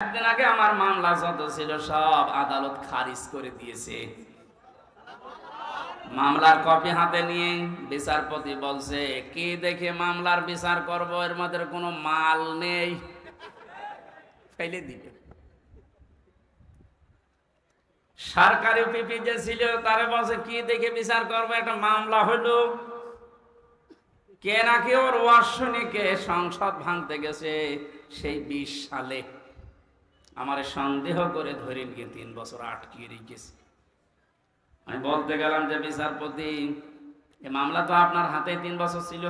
একদিন আগে আমার মামলা যত ছিল সব আদালত খারিজ করে দিয়েছে। মামলার কপি হাতে নিয়ে বিচারপতি বলছে, কি দেখে মামলার বিচার করব, এর মধ্যে কোনো মাল নেই, ফেলে দিবে। সরকারি পিপি যে ছিল তারে বলছে, কি দেখে বিচার করবো, একটা মামলা হলো কে নাকি ওর ওয়ার্ষণিকে সংসদ ভাঙতে গেছে সেই 20 সালে। আমার সন্দেহ করে ধরে নিয়ে 3 বছর আটকিয়ে রেখেছে। আমি বলতে গেলাম যে বিচারপতি, এই মামলা তো আপনার হাতে 3 বছর ছিল,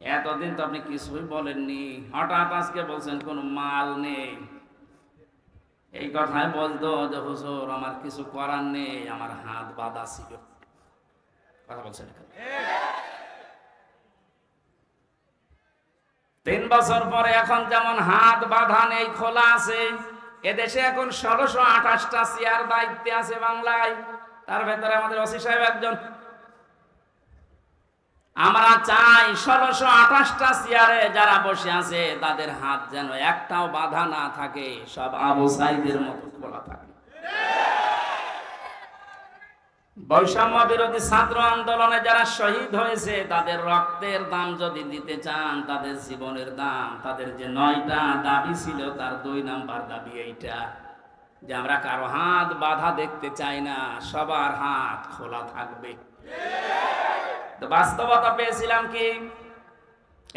এতদিন তো আপনি কিছুই বলেননি, হঠাৎ আজকে বলছেন কোনো মাল নেই। এই কথাই বলতো যে হুজুর আমার কিছু করার নেই, আমার হাত বাঁধা ছিল। কথা বলছেন 3 বছর পরে এখন যেমন হাত বাঁধা নেই, খোলা আছে। এদেশে এখন 1628টা চেয়ার দায়িত্বে আছে বাংলায়, তার ভেতরে আমাদের ওসি সাহেব একজন। আমরা চাই 1628টা চেয়ারে যারা বসে আছে তাদের হাত যেন একটাও বাঁধা না থাকে, সব আবু সাইদের মতো খোলা থাকে। বৈষম্য বিরোধী ছাত্র আন্দোলনে যারা শহীদ হয়েছে তাদের রক্তের দাম যদি দিতে চান, তাদের জীবনের দাম, তাদের যে 9টা দাবি ছিল তার 2 নাম্বার দাবি এইটা যে আমরা কারো হাত বাঁধা দেখতে চাই না, সবার হাত খোলা থাকবে। তো বাস্তবতা পেয়েছিলাম কি,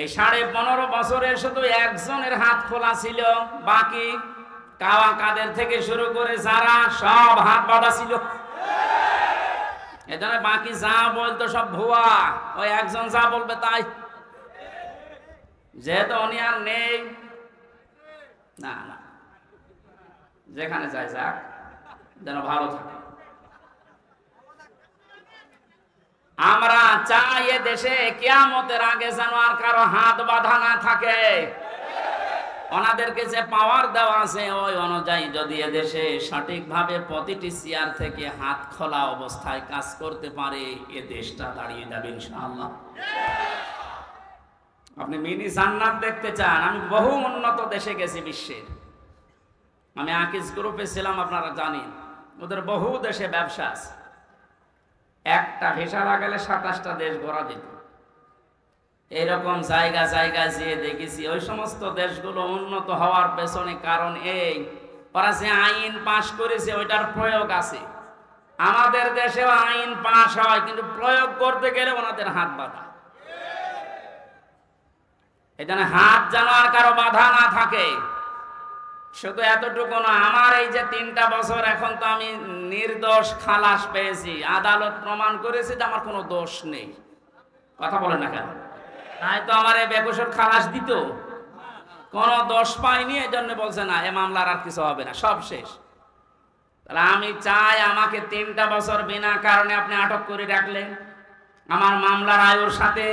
এই 15.5 বছরে শুধু একজনের হাত খোলা ছিল, বাকি কাওয়া কাদের থেকে শুরু করে যারা সব হাত বাঁধা ছিল। এজন্য বাকি যা বলতো সব ভুয়া, ওই একজন যা বলবে তাই। যেহেতু উনি আর নেই, না না, যেখানে যাই যাক, যেন ভালো থাকে। আমরা চাই এ দেশে কিয়ামতের আগে যেন আর কারো হাত বাঁধা না থাকে। ওনাদেরকে যে পাওয়ার দেওয়া আছে ওই অনুযায়ী যদি এদেশে সঠিকভাবে প্রতিটি চেয়ার থেকে হাত খোলা অবস্থায় কাজ করতে পারে, এ দেশটা দাঁড়িয়ে যাবে ইনশাআল্লাহ। আপনি মিনি জান্নাত দেখতে চান? আমি বহু উন্নত দেশে গেছি বিশ্বের। আমি আকিজ গ্রুপে ছিলাম, আপনারা জানেন, ওদের বহু দেশে ব্যবসা আছে। একটা ভিসা লাগালে 27টা দেশ ঘোরা যেত। এরকম জায়গা জায়গায় যেয়ে দেখেছি। ওই সমস্ত দেশগুলো উন্নত হওয়ার পেছনে কারণ এই, ওরা যে আইন পাশ করেছে ওইটার প্রয়োগ আছে। আমাদের দেশেও আইন পাশ হয়, কিন্তু প্রয়োগ করতে গেলে ওনাদের হাত বাঁধা। এখানে হাত যেন আর কারো বাধা না থাকে। শুধু এতটুকু না, আমার এই যে 3টা বছর এখন তো আমি নির্দোষ খালাস পেয়েছি, আদালত প্রমাণ করেছে যে আমার কোনো দোষ নেই। কথা বলেন না কেন? নাই তো আমার এই বেকসুর খালাস দিত, কোন দোষ পাইনি, এই জন্য বলছে না এ মামলার আর কিছু হবে না, সব শেষ। তাহলে আমি চাই আমাকে 3টা বছর বিনা কারণে আপনি আটক করে রাখলেন, আমার মামলার আয়ুর সাথে,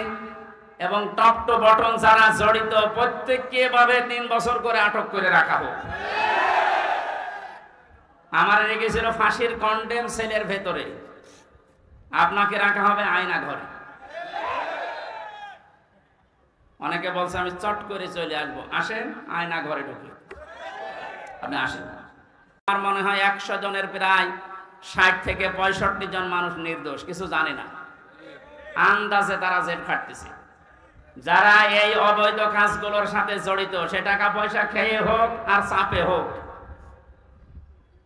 এবং টপ টু বটন যারা জড়িত প্রত্যেককে এভাবে 3 বছর করে আটক করে রাখা হোক। আমার রেখেছিল ফাঁসির কন্ডেম সেলের ভেতরে, আপনাকে রাখা হবে আয়না ঘরে। অনেকে বলছে আমি চট করে চলে আসবো, আসেন আয়না ঘরে ঢুকে আপনি আসেন। আমার মনে হয় 100 জনের প্রায় 60 থেকে 65 জন মানুষ নির্দোষ, কিছু জানে না, আন্দাজে তারা জেল খাটতেছে। যারা এই অবৈধ কাজগুলোর সাথে জড়িত, সে টাকা পয়সা খেয়ে হোক আর চাপে হোক,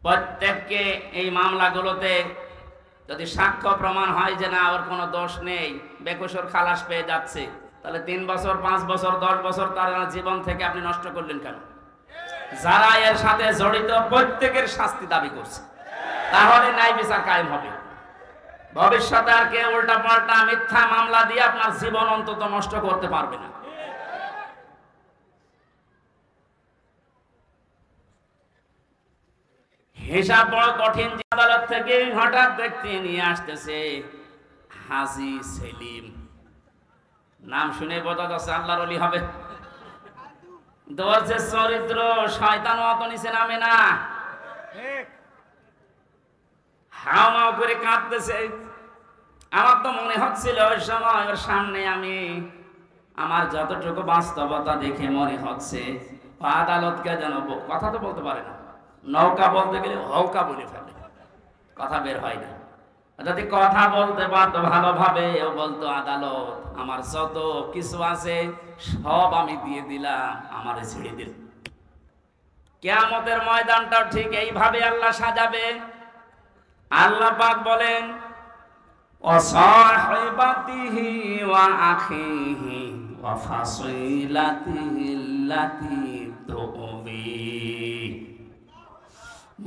প্রত্যেককে এই মামলাগুলোতে যদি সাক্ষ্য প্রমাণ হয় যে না ওর কোনো দোষ নেই, বেকসুর খালাস পেয়ে যাচ্ছে, তাহলে 3 বছর 5 বছর 10 বছর তার জীবন থেকে আপনি নষ্ট করলেন কেন? যারা এর সাথে জড়িত প্রত্যেকের শাস্তি দাবি করছে, তাহলে ন্যায় বিচার কায়েম হবে। ভবিষ্যতে আর কেউ উল্টা পাল্টা মিথ্যা মামলা দিয়ে আপনার জীবন অন্তত নষ্ট করতে পারবে না। হিসাব বড় কঠিন। আদালত থেকে হঠাৎ ব্যক্তি নিয়ে আসতেছে হাজী সেলিম, নাম শুনে বোঝা যাচ্ছে আল্লাহর ওলি হবে। দর্জের চরিত্র শয়তান অত নিচে নামে না, হাওমাও করে কাঁদতেছে। আমার তো মনে হচ্ছিল ওই সময় ওর সামনে আমি, আমার যতটুকু বাস্তবতা দেখে মনে হচ্ছে আদালতকে যেন কথা তো বলতে পারে না, নৌকা বলতে গেলে হৌকা বলে ফেলে, কথা বের হয় না। যদি কথা বলতে পারতো ভালোভাবে, ও বলতো আদালত আমার যত কিছু আছে সব আমি দিয়ে দিলাম, আমারে ছেড়ে দিল। কিয়ামতের ময়দানটাও ঠিক এইভাবে আল্লাহ সাজাবে। আল্লাহ পাক বলেন ওয়াসাহিবাতিহি ওয়া আখিহি ওয়া ফাসিলাতিহি আল্লাতী তুবি।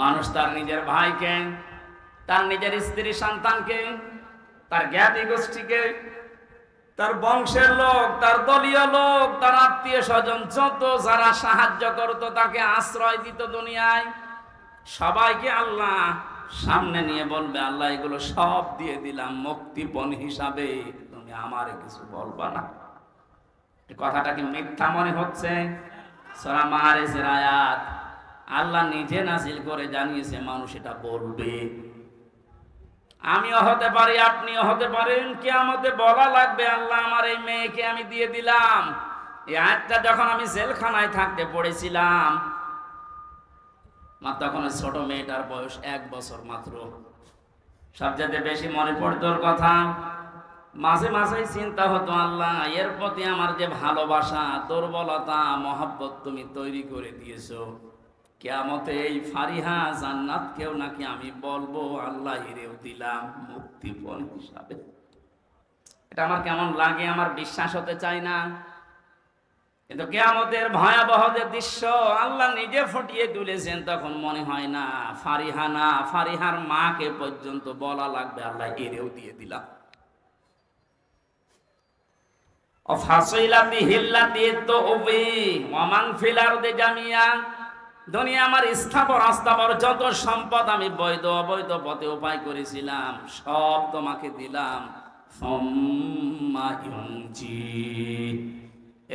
মানুষ তার নিজের ভাইকে, তার নিজের স্ত্রী সন্তানকে, তার জ্ঞাতি গোষ্ঠীকে, তার বংশের লোক, তার দলীয় লোক, তার আত্মীয় স্বজন, যত যারা সাহায্য করতো, তাকে আশ্রয় দিত দুনিয়ায়, সবাইকে আল্লাহ সামনে নিয়ে বলবে আল্লাহ এগুলো সব দিয়ে দিলাম মুক্তিপণ হিসাবে, তুমি আমারে কিছু বলবা না। কথাটা কি মিথ্যা মনে হচ্ছে? সূরা মাআরিজের আয়াত। আল্লাহ নিজে নাজিল করে জানিয়েছে মানুষ এটা বলবে। আমিও হতে পারি, আপনিও হতে পারেন, কিয়ামতে বলা লাগবে আল্লাহ আমার এই মেয়েকে আমি দিয়ে দিলাম। এই আয়াতটা যখন আমি জেলখানায় থাকতে পড়েছিলাম, তখন ছোট মেয়েটার বয়স 1 বছর মাত্র। সবচেয়ে বেশি মনে পড়তো ওর কথা। মাঝে মাঝে চিন্তা হতো আল্লাহ এর প্রতি আমার যে ভালোবাসা, দুর্বলতা, মহব্বত তুমি তৈরি করে দিয়েছো, কিয়ামতে এই ফারিহা জান্নাতকেও নাকি আমি বলবো আল্লাহ এরেও দিলাম মুক্তিপণ হিসাবে। এটা আমার কেমন লাগে, আমার বিশ্বাস হতে চায় না। কিন্তু কিয়ামতের ভয়াবহ যে দৃশ্য আল্লাহ নিজে ফুটিয়ে তুলেছেন, তখন মনে হয় না ফারিহা না, ফারিহার মাকে পর্যন্ত বলা লাগবে আল্লাহ এরেও দিয়ে দিলাম। দুনিয়া আমার স্থাবর অস্থাবর যত সম্পদ আমি বৈধ অবৈধ পথে উপায় করেছিলাম সব তোমাকে দিলাম,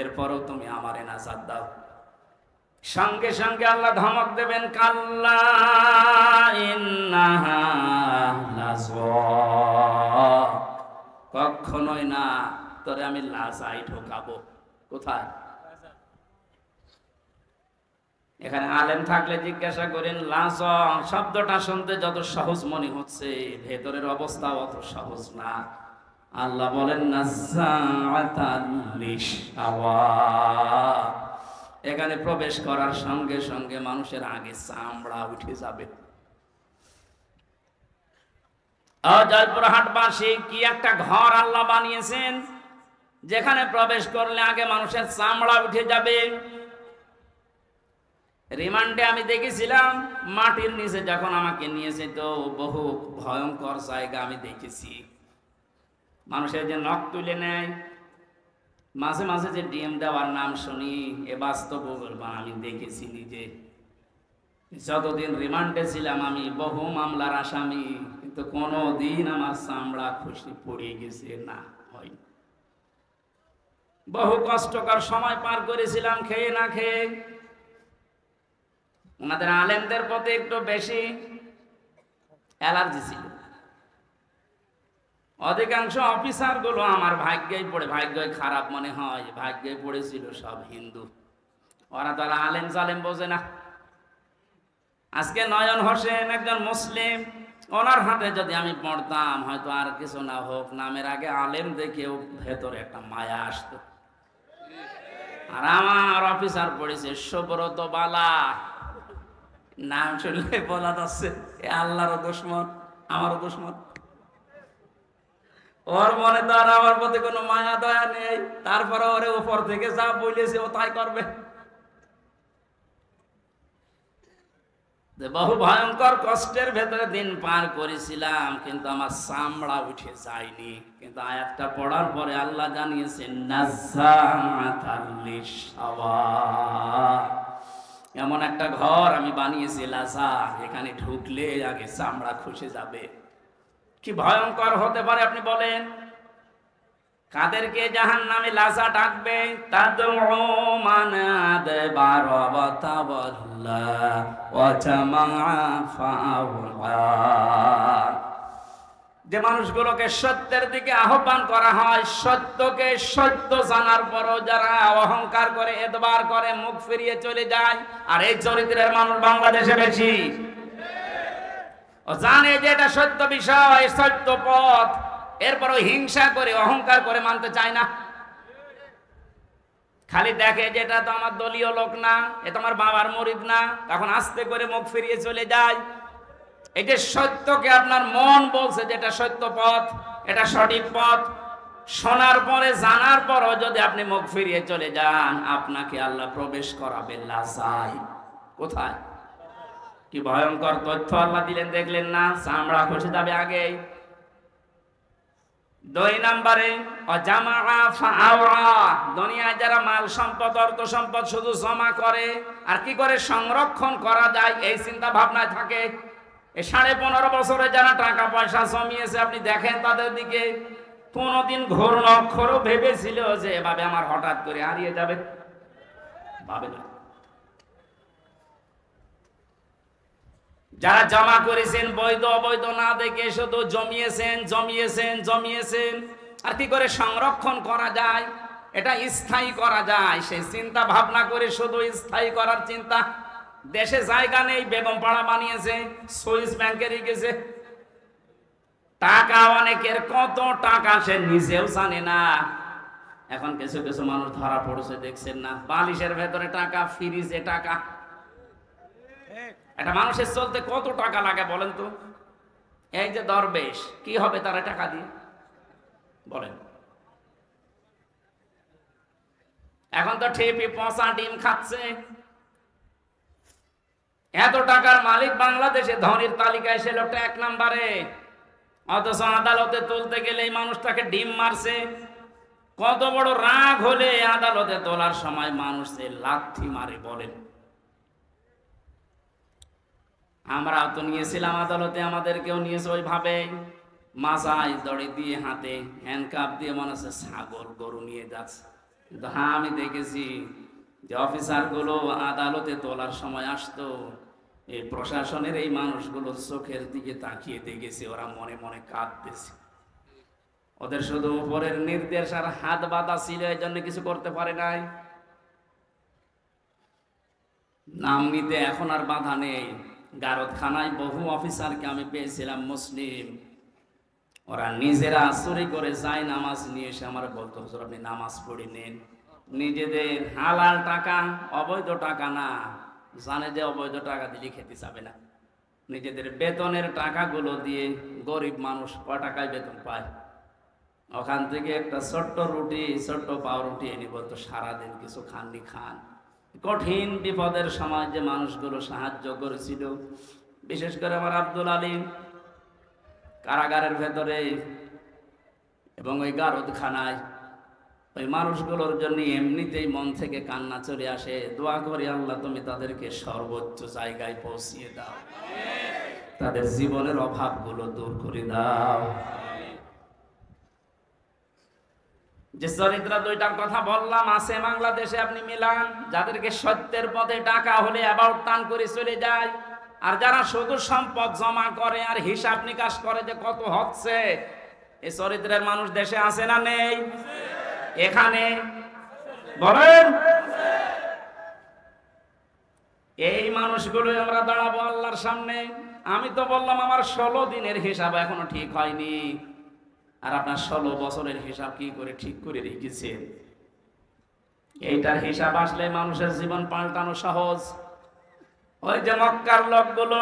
এরপরও তুমি আমারে নাজাত দাও। সঙ্গে সঙ্গে আল্লাহ ধমক দেবেন কাল্লা ইন্নাহা লাযা, কখনোই না, তোরে আমি লাজাই ঢোকাবো। কোথায়? এখানে আলেম থাকলে জিজ্ঞাসা করেন লাজা শব্দটা শুনতে যত সহজ মনে হচ্ছে, ভেতরের অবস্থা অত সহজ না। আল্লাহ বলেন নাযাআতাল লিশাওয়া, এখানে প্রবেশ করার সঙ্গে সঙ্গে মানুষের আগে চামড়া উঠে যাবে। জয়পুরহাটবাসী কি একটা ঘর আল্লাহ বানিয়েছেন, যেখানে প্রবেশ করলে আগে মানুষের চামড়া উঠে যাবে। রিমান্ডে আমি দেখেছিলাম মাটির নিচে যখন আমাকে নিয়েছে, তো বহু ভয়ঙ্কর জায়গা আমি দেখেছি। মানুষের যে নখ তুলে নেয়, মাঝে মাঝে যে ডিএম দেওয়ার নাম শুনি, এ বাস্তব আমি দেখেছি নিজে। যতদিন রিমান্ডে ছিলাম আমি বহু মামলার আসামি, কিন্তু কোনো দিন আমার চামড়া খুশি পড়ে গেছে না, হয়নি। বহু কষ্টকর সময় পার করেছিলাম খেয়ে না খেয়ে। ওনাদের আলেমদের প্রতি একটু বেশি অ্যালার্জি ছিল। অধিকাংশ অফিসার গুলো আমার ভাগ্যেই পড়ে, ভাগ্যই খারাপ মনে হয়, ভাগ্যেই পড়েছিল সব হিন্দু। ওরা তো আলেম জালেম বোঝে না। আজকে নয়ন হোসেন একজন মুসলিম, ওনার হাতে যদি আমি পড়তাম হয়তো আর কিছু না হোক, নামের আগে আলেম দেখেও ভেতরে একটা মায়া আসতো। আর আমার অফিসার পড়েছে সুব্রত বালা, নাম শুনলে বলা যাচ্ছে এ আল্লাহর দুশমন, আমারও দুশমন। ওর মনে তো আর আমার প্রতি কোনো মায়া দয়া নেই, তারপরে ওরে উপর থেকে যা বলেছে ও তাই করবে। বহু ভয়ঙ্কর কষ্টের ভেতরে দিন পার করেছিলাম, কিন্তু আমার চামড়া উঠে যায়নি। কিন্তু আয়াতটা পড়ার পরে আল্লাহ জানিয়েছেন নাযাআতাল লিশাওয়া, এমন একটা ঘর আমি বানিয়েছি লাজা, এখানে ঢুকলে আগে চামড়া খসে যাবে। কি ভয়ঙ্কর হতে পারে আপনি বলেন? কাদেরকে জাহান্নামে লাজা ডাকবে? তাদউ মান আদবার ওয়া তাওয়াল্লা ওয়া জামা ফাআওয়া, যে মানুষগুলোকে সত্যের দিকে আহ্বান করা হয়, সত্যকে সত্য জানার পরও যারা অহংকার করে, এতবার করে, মুখ ফিরিয়ে চলে যায়, আর এই চরিত্রের মানুষ বাংলাদেশে বেশি। ও জানে যে এটা সত্য বিষয়, সত্য পথ, এরপরও হিংসা করে, অহংকার করে মানতে চায় না। খালি দেখে যে এটা তো আমার দলীয় লোক না, এটা আমার বাবার মুরিদ না, তখন আস্তে করে মুখ ফিরিয়ে চলে যায়। এই যে সত্যকে আপনার মন বলছে যে এটা সত্য পথ, এটা সঠিক পথ, শোনার পরে, জানার পরও যদি আপনি মুখ ফিরিয়ে চলে যান, আপনাকে আল্লাহ প্রবেশ করাবেন লাজায়। কোথায়? কি ভয়ঙ্কর তথ্য আল্লাহ দিলেন, দেখলেন না? চামড়া খসে যাবে আগে। 2 নম্বরে দুনিয়ায় যারা মাল সম্পদ, অর্থ সম্পদ শুধু জমা করে, আর কি করে সংরক্ষণ করা যায় এই চিন্তা ভাবনায় থাকে। এই 15.5 বছরে যারা টাকা পয়সা জমিয়েছে, আপনি দেখেন তাদের দিকে, কোনদিন ঘোর অক্ষরও ভেবেছিল যে এভাবে আমার হঠাৎ করে হারিয়ে যাবে? ভাবে না। যারা জমা করেছেন বৈধ অবৈধ না দেখে শুধু জমিয়েছেন, আর কি করে সংরক্ষণ করা যায়, এটা স্থায়ী করা যায়, সেই চিন্তা ভাবনা করে শুধু স্থায়ী করার চিন্তা। দেশে জায়গা নেই, বেগম পাড়া বানিয়েছে, সুইস ব্যাংকে রেখেছে টাকা। অনেকের কত টাকা সে নিজেও জানে না। এখন কিছু কিছু মানুষ ধরা পড়ছে, দেখছেন না? বালিশের ভেতরে টাকা, ফ্রিজে টাকা। একটা মানুষের চলতে কত টাকা লাগে বলেন তো? এই যে দরবেশ, কি হবে তারা টাকা দিয়ে বলেন? এখন তো ঠিপি পচা ডিম খাচ্ছে। এত টাকার মালিক বাংলাদেশে, ধনীর তালিকায় সে লোকটা 1 নম্বরে, অথচ আদালতে তুলতে গেলে এই মানুষটাকে ডিম মারছে। কত বড় রাগ হলে আদালতে তোলার সময় মানুষ লাথি মারে বলেন? আমরাও তো নিয়েছিলাম আদালতে, আমাদেরকেও নিয়েছে ওইভাবে, মাথায় দড়ি দিয়ে, হাতে হ্যান্ডকাপ দিয়ে, মনে হচ্ছে ছাগল গরু নিয়ে যাচ্ছে। কিন্তু হ্যাঁ, আমি দেখেছি যে অফিসার গুলো আদালতে তোলার সময় আসতো, এই প্রশাসনের এই মানুষগুলো চোখের দিকে তাকিয়ে দেখেছি, ওরা মনে মনে কাঁদতেছে। ওদের শুধু উপরের নির্দেশ আর হাত বাঁধা ছিল, এই জন্য কিছু করতে পারে নাই। নাম নিতে এখন আর বাধা নেই। গারদখানায় বহু অফিসারকে আমি পেয়েছিলাম মুসলিম, ওরা নিজেরা চুরি করে যায় নামাজ নিয়ে এসে আমার বলতো, হুজুর আপনি নামাজ পড়ে নেন। নিজেদের হালাল টাকা, অবৈধ টাকা না, জানে যে অবৈধ টাকা দিলে খেতে যাবে না। নিজেদের বেতনের টাকাগুলো দিয়ে, গরিব মানুষ 1 টাকায় বেতন পায়, ওখান থেকে একটা ছোট্ট রুটি, ছোট্ট পাউরুটি এনে বলতো সারাদিন কিছু খাননি খান। কঠিন বিপদের সময় যে মানুষগুলো সাহায্য করেছিল, বিশেষ করে আমার আব্দুল আলিম কারাগারের ভেতরে এবং ওই গারদখানায়, ওই মানুষগুলোর জন্য এমনিতেই মন থেকে কান্না চলে আসে। দোয়া করি, আল্লাহ তুমি তাদেরকে সর্বোচ্চ জায়গায় পৌঁছিয়ে দাও, তাদের জীবনের অভাবগুলো দূর করে দাও। যে চরিত্র 2টার কথা বললাম আছে বাংলাদেশে, আপনি মিলান। যাদেরকে সত্যের পথে টাকা হলে অ্যাবাউট টান করে চলে যায়, আর যারা শুধু সম্পদ জমা করে আর হিসাব নিকাশ করে যে কত হচ্ছে, এই চরিত্রের মানুষ দেশে আছে না নেই? এখানে বলেন, এই মানুষগুলো আমরা দাঁড়াবো আল্লাহর সামনে। আমি তো বললাম আমার 16 দিনের হিসাব এখনো ঠিক হয়নি, আর আপনার 16 বছরের হিসাব কি করে ঠিক করে রেখেছেন? এইটার হিসাব আসলে মানুষের জীবন পাল্টানো সহজ। ওই যে মক্কার লোকগুলো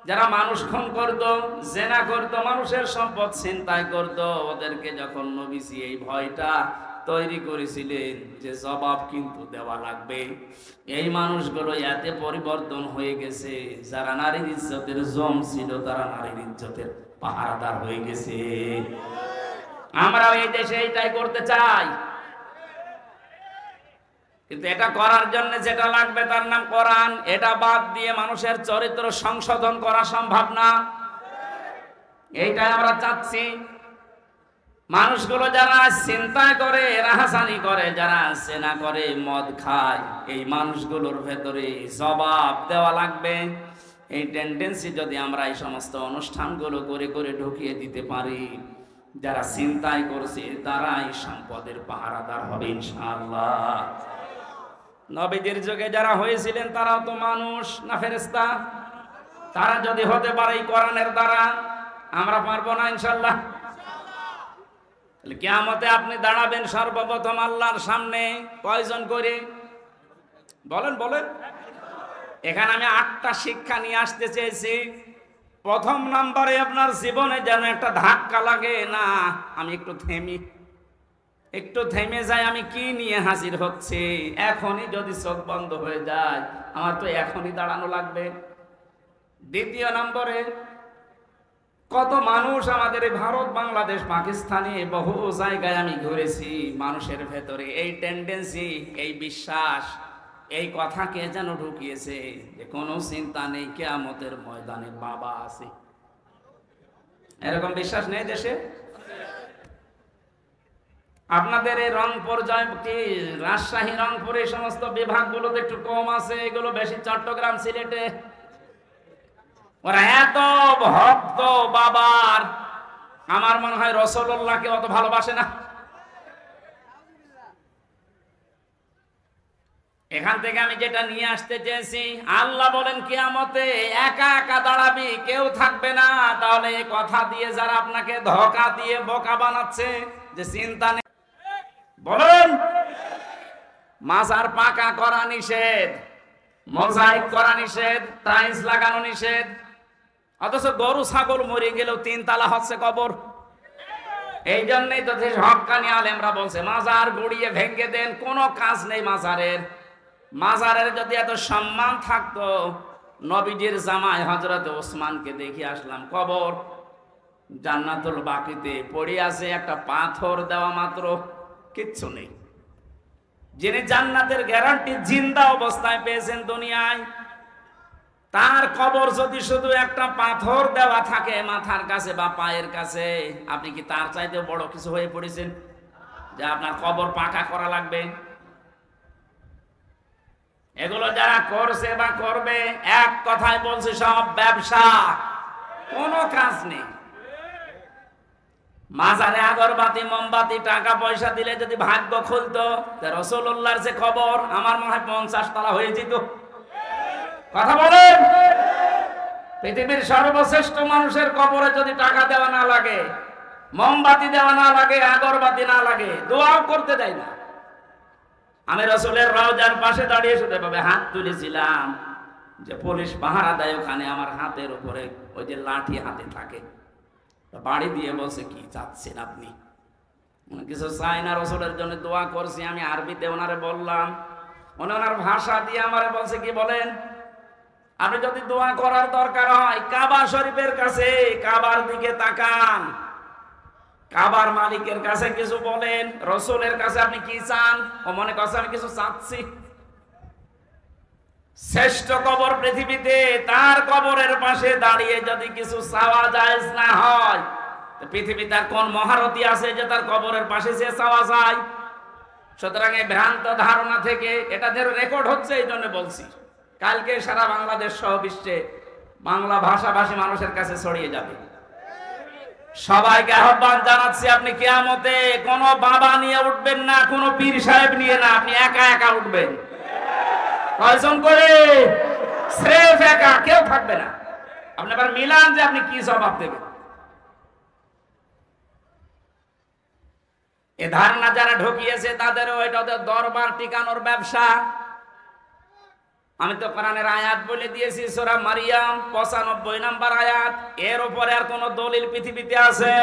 যারা মানুষ খুন করতো, জেনা করতো, মানুষের সম্পদ ছিনতাই করতো, ওদেরকে যখন নবীজি এই ভয়টা তৈরি করেছিলেন যে জবাব কিন্তু দেওয়া লাগবে, এই মানুষগুলো এতে পরিবর্তন হয়ে গেছে, যারা নারীর ইজ্জতের জম ছিল তারা নারীর ইজ্জতের পাহারাদার হয়ে গেছে। আমরা এই দেশে এইটাই করতে চাই, কিন্তু এটা করার জন্য যেটা লাগবে তার নাম কোরআন। এটা বাদ দিয়ে মানুষের চরিত্র সংশোধন করা সম্ভব না। এইটাই আমরা চাচ্ছি। মানুষগুলো যারা চিন্তা করে, রাহাজানি করে, যারা সেনা করে, মদ খায়, এই মানুষগুলোর ভেতরে জবাব দেওয়া লাগবে। এই টেন্ডেন্সি যদি আমরা এই সমস্ত অনুষ্ঠানগুলো করে করে ঢুকিয়ে দিতে পারি, যারা চিন্তাই করছে তারাই সম্পদের পাহারাদার হবে ইনশাআল্লাহ। নবীদের যুগে যারা হয়েছিলেন তারাও তো মানুষ না ফেরেশতা? তারা যদি হতে পারে এই কোরআনের দ্বারা, আমরা পারবো না ইনশাআল্লাহ? কিয়ামতে আপনি দাঁড়াবেন সর্বপ্রথম আল্লাহর সামনে কয়জন করে বলেন বলেন? এখানে আমি 8টা শিক্ষা নিয়ে আসতে চেয়েছি। প্রথম নম্বরে আপনার জীবনে যেন একটা ধাক্কা লাগে, না আমি একটু থেমে যাই, আমি কি নিয়ে হাজির হচ্ছে। এখনই যদি চোখ বন্ধ হয়ে যায়, আমার তো এখনই দাঁড়ানো লাগবে। দ্বিতীয় নম্বরে, কত মানুষ আমাদের এই ভারত, বাংলাদেশ, পাকিস্তানে বহু জায়গায় আমি ঘুরেছি, মানুষের ভেতরে এই টেন্ডেন্সি, এই বিশ্বাস, এই কথাকে যেন ঢুকিয়েছে যে কোনো চিন্তা নেই, কিয়ামতের ময়দানে বাবা আছে। এরকম বিশ্বাস নেই দেশে? আপনাদের এই রংপুর, কি রাজশাহী, রংপুর এই সমস্ত বিভাগগুলোতে একটু কম আছে, এগুলো বেশি চট্টগ্রাম, সিলেটে। ওরা এত ভক্ত বাবার, আমার মনে হয় রাসূলুল্লাহকে অত ভালোবাসে না। এখান থেকে আমি যেটা নিয়ে আসতে চেয়েছি, আল্লাহ বলেন কিয়ামতে একা একা দাঁড়াবি, কেউ থাকবে না। তাহলে এই কথা দিয়ে যারা আপনাকে ধোঁকা দিয়ে বোকা বানাচ্ছে যে চিন্তা নেই, বলুন মাজার পাকা করা নিষেধ, মোজাইক করা নিষেধ, টাইলস লাগানো নিষেধ, অথচ গরু ছাগল মরে গেলেও 3 তালা হচ্ছে কবর। এই জন্যই তো হক্কানি আলেমরা বলছে মাজার গুড়িয়ে ভেঙে দেন, কোনো কাজ নেই মাজারের। মাজারের যদি এত সম্মান থাকতো, নবীজির জামাই হযরত ওসমানকে দেখে আসলাম, কবর জান্নাতুল বাকিতে পড়ে আছে, একটা পাথর দেওয়া মাত্র, কিচ্ছু নেই। যিনি জান্নাতের গ্যারান্টি জিন্দা অবস্থায় পেয়েছেন দুনিয়ায়, তার কবর যদি শুধু একটা পাথর দেওয়া থাকে মাথার কাছে বা পায়ের কাছে, আপনি কি তার চাইতে বড় কিছু হয়ে পড়েছেন যে আপনার কবর পাকা করা লাগবে? এগুলো যারা করছে বা করবে, এক কথায় বলছে সব ব্যবসা, কোনো কাজ নেই। মাজারে আগরবাতি, মোমবাতি, টাকা পয়সা দিলে যদি ভাগ্য খুলতো, রাসূলুল্লাহর যে খবর, আমার মনে হয় 50 তলা হয়ে যেত। কথা বলেন? পৃথিবীর সর্বশ্রেষ্ঠ মানুষের কবরে যদি টাকা দেওয়া না লাগে, মোমবাতি দেওয়া না লাগে, আগরবাতি না লাগে, দোয়াও করতে দেয় না। আমি রাসূলের রওজার পাশে দাঁড়িয়ে শুধু এভাবে হাত তুলেছিলাম, যে পুলিশ পাহারা দেয় ওখানে, আমার হাতের উপরে ওই যে লাঠি হাতে থাকে, বাড়ি দিয়ে বলছে কি চাচ্ছেন আপনি? কিছু চাই না, রাসূলের জন্য দোয়া করছি। আমি আরবিতে ওনারে বললাম, ওনার ভাষা দিয়ে আমারে বলছে কি বলেন, আপনি যদি দোয়া করার দরকার হয় কাবা শরীফের কাছে, কাবার দিকে তাকান, কাবার মালিকের কাছে কিছু বলেন, রাসূলের কাছে আপনি কি চান? ও মনে করছে আমি কিছু চাচ্ছি। শ্রেষ্ঠ কবর পৃথিবীতে, তার কবরের পাশে দাঁড়িয়ে যদি কিছু চাওয়া জায়েজ না হয়, পৃথিবীতে আর কোন মহারথী আছে যে তার কবরের পাশে যে চাওয়া যায়? সুতরাং এই ভ্রান্ত ধারণা থেকে, এটা যেন রেকর্ড হচ্ছে এই জন্য বলছি, কালকে সারা বাংলাদেশ সহ বিশ্বে বাংলা ভাষাভাষী মানুষের কাছে ছড়িয়ে যাবে। সবাইকে আহ্বান জানাচ্ছি, আপনি কিয়ামতে কোনো বাবা নিয়ে উঠবেন না, কোনো পীর সাহেব নিয়ে না, আপনি একা একা উঠবেন। কয়জন করে? স্রেফ একা, কেউ থাকবে না। আপনি আবার মিলান যে আপনি কি জবাব দেবেন। এ ধারণা যারা ঢুকিয়েছে তাদেরও এটা ওদের দরবার টিকানোর ব্যবসা। আমি তো কোরআনের আয়াত বলে দিয়েছি, সূরা মারিয়াম 95 নম্বর আয়াত। এর উপরে আর কোন দলিল পৃথিবীতে আছে?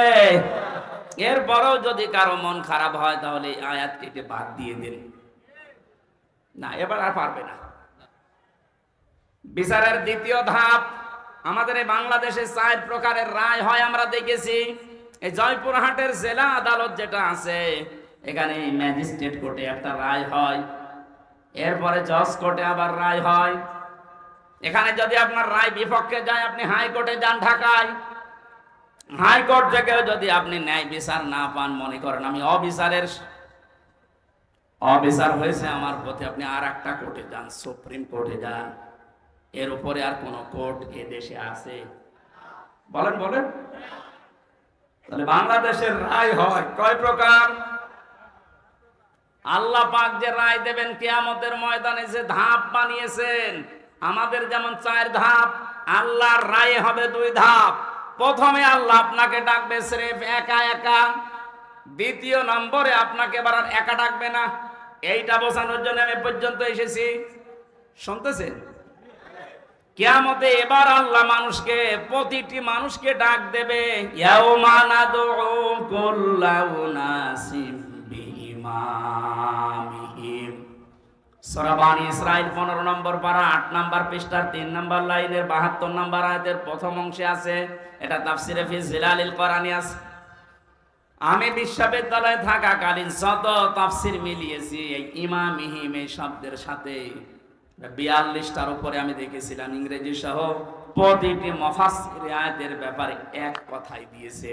এরপরেও যদি কারো মন খারাপ হয় তাহলে আয়াত কেটে বাদ দিয়ে দিন, না এবার আর পারবে না। বিচারের দ্বিতীয় ধাপ, আমাদের এই বাংলাদেশে 4 প্রকারের রায় হয় আমরা দেখেছি। এই জয়পুরহাটের জেলা আদালত যেটা আছে, এখানে ম্যাজিস্ট্রেট কোর্টে একটা রায় হয়, এরপরে জজ কোর্টে আবার রায় হয়। এখানে যদি আপনার রায় বিপক্ষে যায়, আপনি হাইকোর্টে যান ঢাকায়। হাইকোর্ট থেকে যদি আপনি ন্যায় বিচার না পান, মনে করেন আমি অবিচার হয়েছে আমার প্রতি, আপনি আর একটা কোর্টে যান, সুপ্রিম কোর্টে যান। এর উপরে আর কোন কোর্ট এ দেশে আছে? বলেন বলেন। তাহলে বাংলাদেশের রায় হয় কয় প্রকার? আল্লাহ পাক যে রায় দেবেন কিয়ামতের ময়দানে, যে ধাপ বানিয়েছেন, আমাদের যেমন 4 ধাপ, আল্লাহর রায় হবে 2 ধাপ। প্রথমে আল্লাহ আপনাকে ডাকবে স্রেফ একা একা, দ্বিতীয় নম্বরে আপনাকে এবার আর একা ডাকবে না। এইটা বোঝানোর জন্য আমি পর্যন্ত এসেছি। শুনতেছেন? কিয়ামতে এবার আল্লাহ মানুষকে, প্রতিটি মানুষকে ডাক দেবে, ইয়াউমা নাদউ কুল্লা উনাসিম বিইমামিহিম। সূরা বানী ইসরাঈল 15 নম্বর পারা 8 নম্বর পৃষ্ঠার 3 নম্বর লাইনের 72 নম্বর আয়াতের প্রথম অংশে আছে। এটা তাফসিরে ফি জিলালিল কোরআনে আছে। আমি বিশ্ববিদ্যালয়ে থাকাকালীন যত তাফসির মিলিয়েছি, এই ইমামিহিম এই শব্দের সাথে 42টার উপরে আমি দেখেছিলাম ইংরেজি সহ। প্রতিটি মুফাসসির আয়াতের ব্যাপারে এক কথাই দিয়েছে।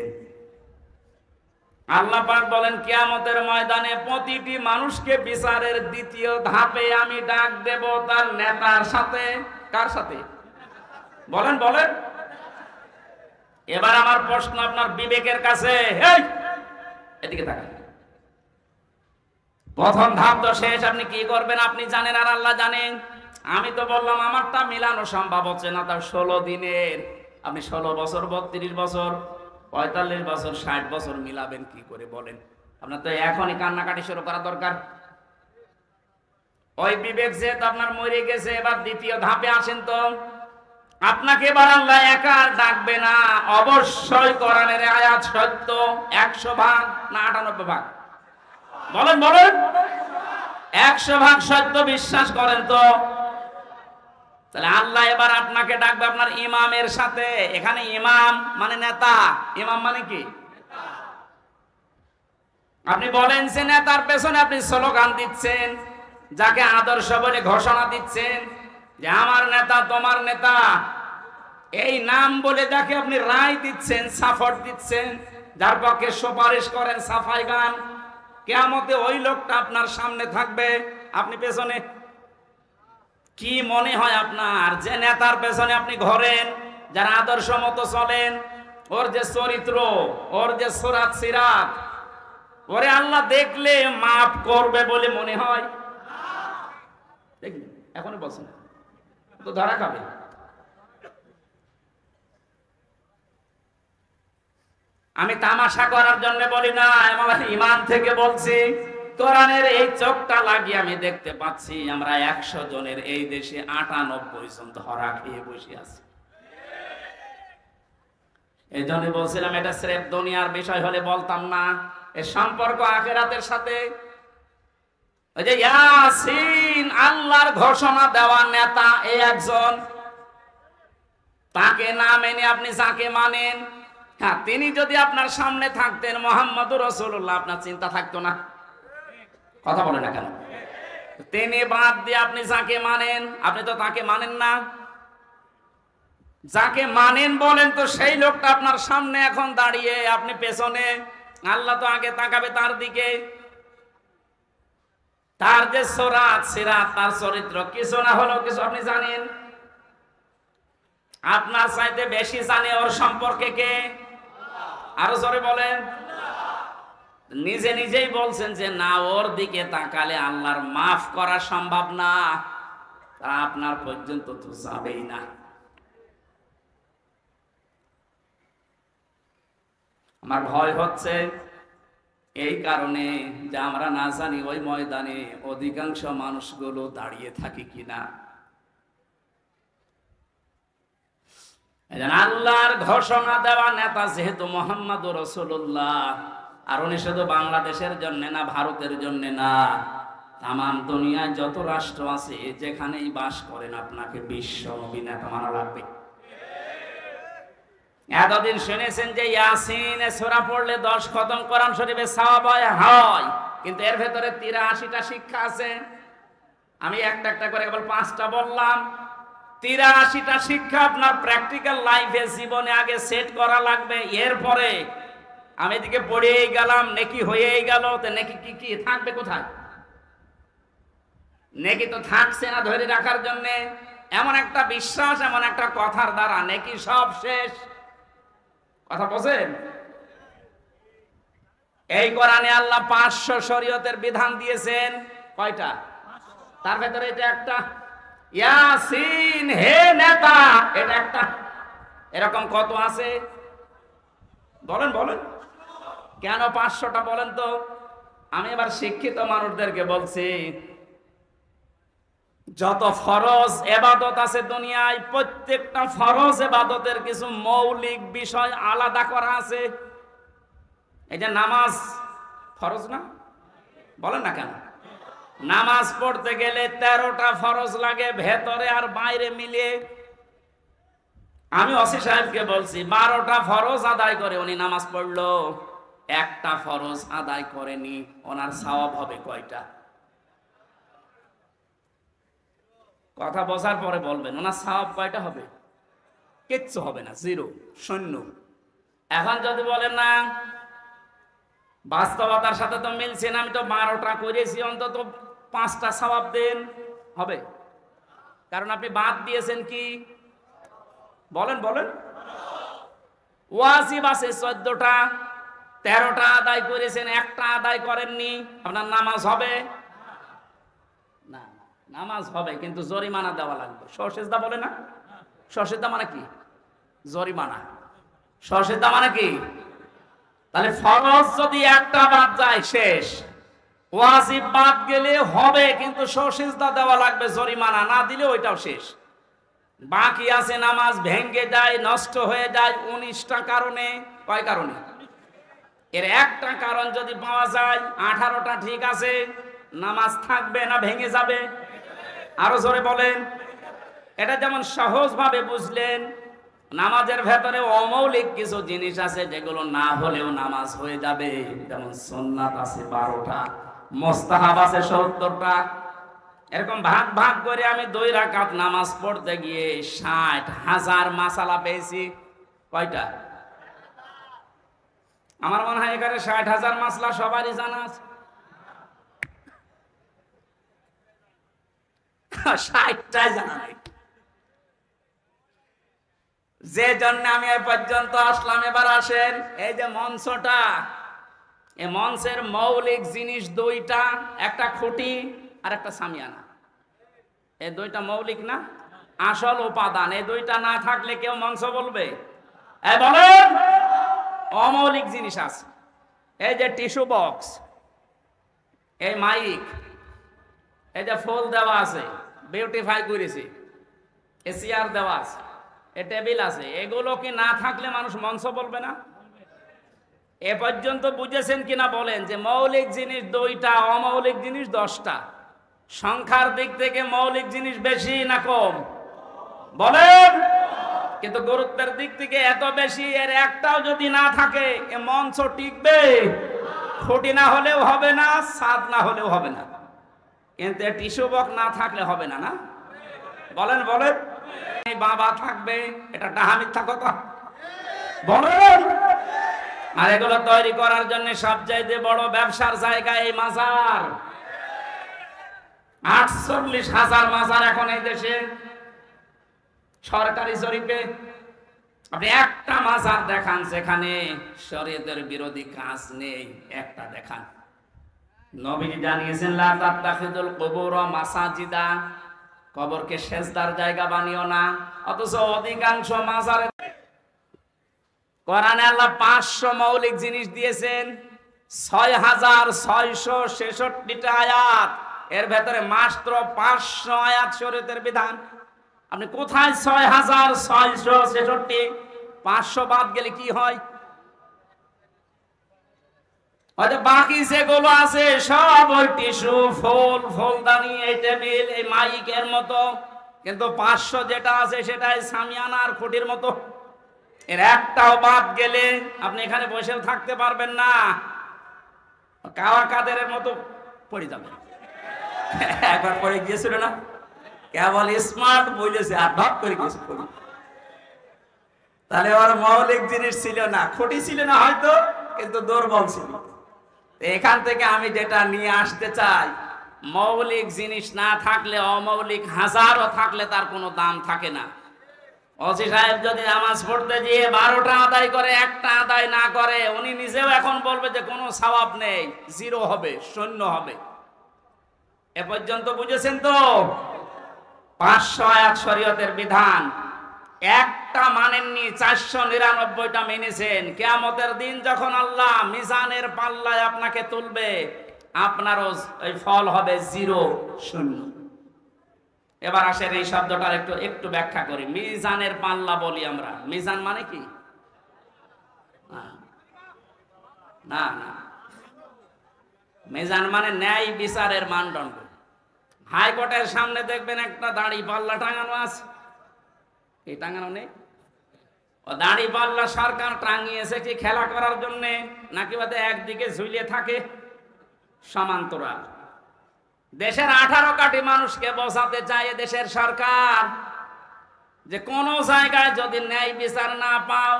আল্লাহ পাক বলেন কিয়ামতের ময়দানে প্রতিটি মানুষকে বিচারের দ্বিতীয় ধাপে আমি ডাক দেব তার নেতার সাথে। কার সাথে? বলেন বলেন। এবার আমার প্রশ্ন আপনার বিবেকের কাছে, এই এদিকে তাকান। প্রথম ধাপ তো শেষ, আপনি কি করবেন আপনি জানেন আর আল্লাহ জানেন। আমি তো বললাম আমারটা মিলানো সম্ভব হচ্ছে না, তার 16 দিনের। আপনি 16 বছর, 32 বছর, 45 বছর, 60 বছর মিলাবেন কি করে বলেন? আপনার তো এখনই কান্নাকাটি শুরু করা দরকার। ওই বিবেক যেহেতু আপনার মরে গেছে, এবার দ্বিতীয় ধাপে আসেন তো। আপনাকে এবার আল্লাহ একা ডাকবে না, অবশ্যই কোরআনের আয়াত সত্য। 100 ভাগ না 98 ভাগ? বলেন বলেন। 100 ভাগ সত্য বিশ্বাস করেন তো? তাহলে আল্লাহ এবার আপনাকে ডাকবে আপনার ইমামের সাথে। এখানে ইমাম মানে নেতা, ইমাম মানে কি? আপনি বলেন যে নেতার পেছনে আপনি স্লোগান দিচ্ছেন, যাকে আদর্শ বলে ঘোষণা দিচ্ছেন যে আমার নেতা তোমার নেতা, এই নাম বলে যাকে আপনি রায় দিচ্ছেন, সাপোর্ট দিচ্ছেন, যার পক্ষে সুপারিশ করেন, সাফাই গান, কিয়ামতে ওই লোকটা আপনার সামনে থাকবে, আপনি পেছনে। কি মনে হয় আপনার যে নেতার পেছনে আপনি ঘোরেন, যার আদর্শ মতো চলেন, ওর যে চরিত্র, ওর যে সুরাত সিরাত, ওরে আল্লাহ দেখলে মাফ করবে বলে মনে হয়? দেখলেন, এখনই বলছেন তো ধরা খাবে। আমি তামাশা করার জন্য বলি না, আমার ইমান থেকে বলছি। কোরআনের এই চোখটা লাগিয়ে আমি দেখতে পাচ্ছি আমরা 100 জনের এই দেশে 98 জন ধরা খেয়ে বসে আছি। এই জন্য বলছিলাম এটা স্রেফ দুনিয়ার বিষয় হলে বলতাম না, এর সম্পর্ক আখিরাতের সাথে। ওই যে ইয়াসিন, আল্লাহর ঘোষণা দেওয়া নেতা এই একজন, তাকে না মেনে আপনি যাকে মানেন, হ্যাঁ তিনি যদি আপনার সামনে থাকতেন মুহাম্মদুর রাসূলুল্লাহ, আপনার চিন্তা থাকতো না? কথা বলে না কেন? তিনি বাদ দিয়ে আপনি যাকে মানেন, আপনি তো তাকে মানেন না। যাকে মানেন বলেন তো সেই লোকটা আপনার সামনে এখন দাঁড়িয়ে, আপনি পেছনে। আল্লাহ তো আগে তাকাবে তার দিকে। তার যে সুরাত সিরাত, তার চরিত্র কিছু না হলেও কিছু আপনি জানেন। আপনার চাইতে বেশি জানে ওর সম্পর্কে কে? আরো জোরে বলেন। নিজে নিজেই বলছেন যে না, ওর দিকে তাকালে আল্লাহর মাফ করা সম্ভব না, তা আপনার পর্যন্ত তো যাবেই না। আমার ভয় হচ্ছে এই কারণে যে আমরা না জানি ওই ময়দানে অধিকাংশ মানুষগুলো দাঁড়িয়ে থাকে কিনা। আল্লাহর ঘোষণা দেওয়া নেতা যেহেতু মুহাম্মদুর রাসূলুল্লাহ, আর উনি শুধু বাংলাদেশের জন্য না, ভারতের জন্য না, তামাম দুনিয়ায় যত রাষ্ট্র আছে যেখানেই বাস করেন আপনাকে বিশ্ব নবী নেতা মানা লাগবে। এতদিন শুনেছেন যে ইয়াসিন সূরা পড়লে 10 খতম কোরআন শরীফে সওয়াব হয়, কিন্তু এর ভেতরে 83টা শিক্ষা আছে। আমি একটা একটা করে কেবল 5টা বললাম। 83টা শিক্ষা আপনার প্র্যাকটিক্যাল লাইফে জীবনে আগে সেট করা লাগবে। এরপরে আমি এদিকে পড়েই গেলাম, নেকি হয়েই গেল, তো নেকি কি কি থাকবে কোথায়? নেকি তো থাকছে না ধরে রাখার জন্যে। এমন একটা বিশ্বাস, এমন একটা কথার দ্বারা নাকি সব শেষ। কথা বলেন। এই কোরআনে আল্লাহ 500 শরীয়তের বিধান দিয়েছেন। কয়টা? তার ভেতরে এটা একটা। ইয়াসিন হে নেতা, এটা একটা। এরকম কত আছে বলেন বলেন। কেন 500টা বলেন তো? আমি এবার শিক্ষিত মানুষদেরকে বলছি, যত ফরজ ইবাদত আছে দুনিয়ায়, প্রত্যেকটা ফরজ ইবাদতের কিছু মৌলিক বিষয় আলাদা করা আছে। এই যে নামাজ ফরজ না, বলেন না কেন? নামাজ পড়তে গেলে 13টা ফরজ লাগে, ভেতরে আর বাইরে মিলিয়ে। আমি ওসি সাহেবকে বলছি 12টা ফরজ আদায় করে উনি নামাজ পড়লো, একটা ফরজ আদায় করেনি, ওনার সওয়াব হবে কয়টা? কথা বোঝার পরে বলবেন ওনার সওয়াব কয়টা হবে? কিচ্ছু হবে না, জিরো, শূন্য। এখন যদি বলেন না বাস্তবতার সাথে তো মিলছে না, আমি তো 12টা করেছি, অন্তত 5টা সওয়াব দেন, হবে? কারণ আপনি বাদ দিয়েছেন কি? বলেন বলেন। ওয়াজিব আছে 14টা, 13টা আদায় করেছেন, একটা আদায় করেননি, আপনার নামাজ হবে না? নামাজ হবে, কিন্তু জরিমানা দেওয়া লাগবে। সসেজদা বলে না? সসেজদা মানে কি? জরিমানা। সসেজদা মানে কি? তাহলে ফরজ যদি একটা বাদ যায় শেষ, ওয়াজিব বাদ গেলে হবে, কিন্তু সসেজদা দেওয়া লাগবে, জরিমানা না দিলে ওইটাও শেষ। বাকি আছে নামাজ ভেঙে যায়, নষ্ট হয়ে যায় 19টা কারণে। কয় কারণে? এর একটা কারণ যদি পাওয়া যায়, 18টা ঠিক আছে, নামাজ থাকবে না ভেঙে যাবে? আরো জোরে বলেন। এটা যেমন সহজ ভাবে বুঝলেন, নামাজের ভেতরে অমৌলিক কিছু জিনিস আছে যেগুলো না হলেও নামাজ হয়ে যাবে। যেমন সুন্নাত আছে 12টা, মুস্তাহাব আছে 70টা। এরকম ভাগ ভাগ করে আমি 2 রাকাত নামাজ পড়তে গিয়ে 60,000 মাসালা পেয়েছি। কয়টা? আমার মনে হয় এখানে 60,000 মাসলা সবারই জানা আছে। 60টাই জানা নাই। যে জন্য আমি এই পর্যন্ত আসলাম। এবার আসেন, এই যে মঞ্চটা, এই মঞ্চের মৌলিক জিনিস 2টা, একটা খুঁটি আর একটা সামিয়ানা। এই 2টা মৌলিক না? আসল উপাদান। এই 2টা না থাকলে কেউ মঞ্চ বলবে? বলেন। অমৌলিক জিনিস আছে, এই যে টিস্যু বক্স, এই মাইক, এই যে ফুল দেওয়া আছে, বিউটিফাই করেছি, এই চেয়ার দেওয়া আছে, এই টেবিল আছে। এগুলো কি না থাকলে মানুষ মঞ্চ বলবে না? এ পর্যন্ত বুঝেছেন কিনা বলেন? যে মৌলিক জিনিস 2টা, অমৌলিক জিনিস 10টা। সংখ্যার দিক থেকে মৌলিক জিনিস বেশি না কম? বলেন। কিন্তু গুরুত্বের দিক থেকে এত বেশি, এর একটাও যদি না থাকে এ মঞ্চ টিকবে? খুঁটি না হলেও হবে না, ছাদ না হলেও হবে না, কিন্তু টিস্যু বক্স না থাকলে হবে না। না বলেন বলেন। বাবা থাকবে, এটা ডাহা মিথ্যা কথা? বলেন। আর এগুলো তৈরি করার জন্য সবচাইতে বড় ব্যবসার জায়গা এই মাজার। 48,000 মাজার এখন এই দেশে সরকারি জরিপে। আপনি একটা মাজার দেখান যেখানে শরীয়তের বিরোধী কাজ নেই, একটা দেখান। নবীজি জানিয়েছেন লা তাত্তাখিদুল কুবুর মাসাজিদা, কবরকে সেজদার জায়গা বানিও না। অথচ অধিকাংশ মাজারে কোরআনে আল্লাহ 500 মৌলিক জিনিস দিয়েছেন, 6,666টা আয়াত। এর ভেতরে মাত্র 500 আয়াত শরীয়তের বিধান। আপনি কোথায় 6,666? 500 বাদ গেলে কি হয়? হয়তো বাকি যেগুলো আছে সব ওই টিস্যু, ফুল, ফুলদানি, এই টেবিল, এই মাইকের মতো, কিন্তু 500 যেটা আছে সেটাই সামিয়ানা আর খুঁটির মতো। এর একটাও বাদ গেলে আপনি এখানে বসেও থাকতে পারবেন না, কাওয়া কাদের মতো পড়ে যাবেন। একবার পড়ে গিয়েছিল না, কেবল স্মার্ট বলেছে আর ঢপ করে গেছে। তাহলে ওর মৌলিক জিনিস ছিল না, খুঁটি ছিল না হয়তো, কিন্তু দুর্বল ছিল। এখান থেকে আমি যেটা নিয়ে আসতে চাই, মৌলিক জিনিস না থাকলে অমৌলিক হাজারও থাকলে তার কোনো দাম থাকে না। ওসি সাহেব যদি নামাজ পড়তে গিয়ে 12টা আদায় করে, একটা আদায় না করে, উনি নিজেও এখন বলবে যে কোনো সওয়াব নেই, জিরো হবে, শূন্য হবে। এ পর্যন্ত বুঝেছেন তো? 500 আয়াত শরীয়তের বিধান, একটা মানেননি, 499টা মেনেছেন। কিয়ামতের দিন যখন আল্লাহ মিজানের পাল্লায় আপনাকে তুলবে, আপনারও ওই ফল হবে জিরো, শূন্য। এবার আসেন এই শব্দটার একটু ব্যাখ্যা করি। মিজানের পাল্লা বলি আমরা, মিজান মানে কি? না না, মিজান মানে ন্যায় বিচারের মানদণ্ড। হাইকোর্টের সামনে দেখবেন একটা দাড়ি পাল্লা টাঙানো আছে, এই টাঙানো নেই? ও দাড়ি পাল্লা সরকার টাঙিয়েছে কি খেলা করার জন্য, নাকি বাদে একদিকে ঝুলিয়ে থাকে? সমান্তরাল। দেশের 18 কোটি মানুষকে বোঝাতে চায় দেশের সরকার যে কোন জায়গায় যদি ন্যায় বিচার না পাও,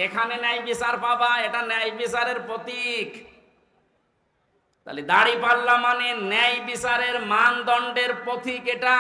এখানে ন্যায় বিচার পাবা, এটা ন্যায় বিচারের প্রতীক। তাহলে দাড়ি পাল্লা মানে ন্যায় বিচারের মানদণ্ডের প্রতীক এটা।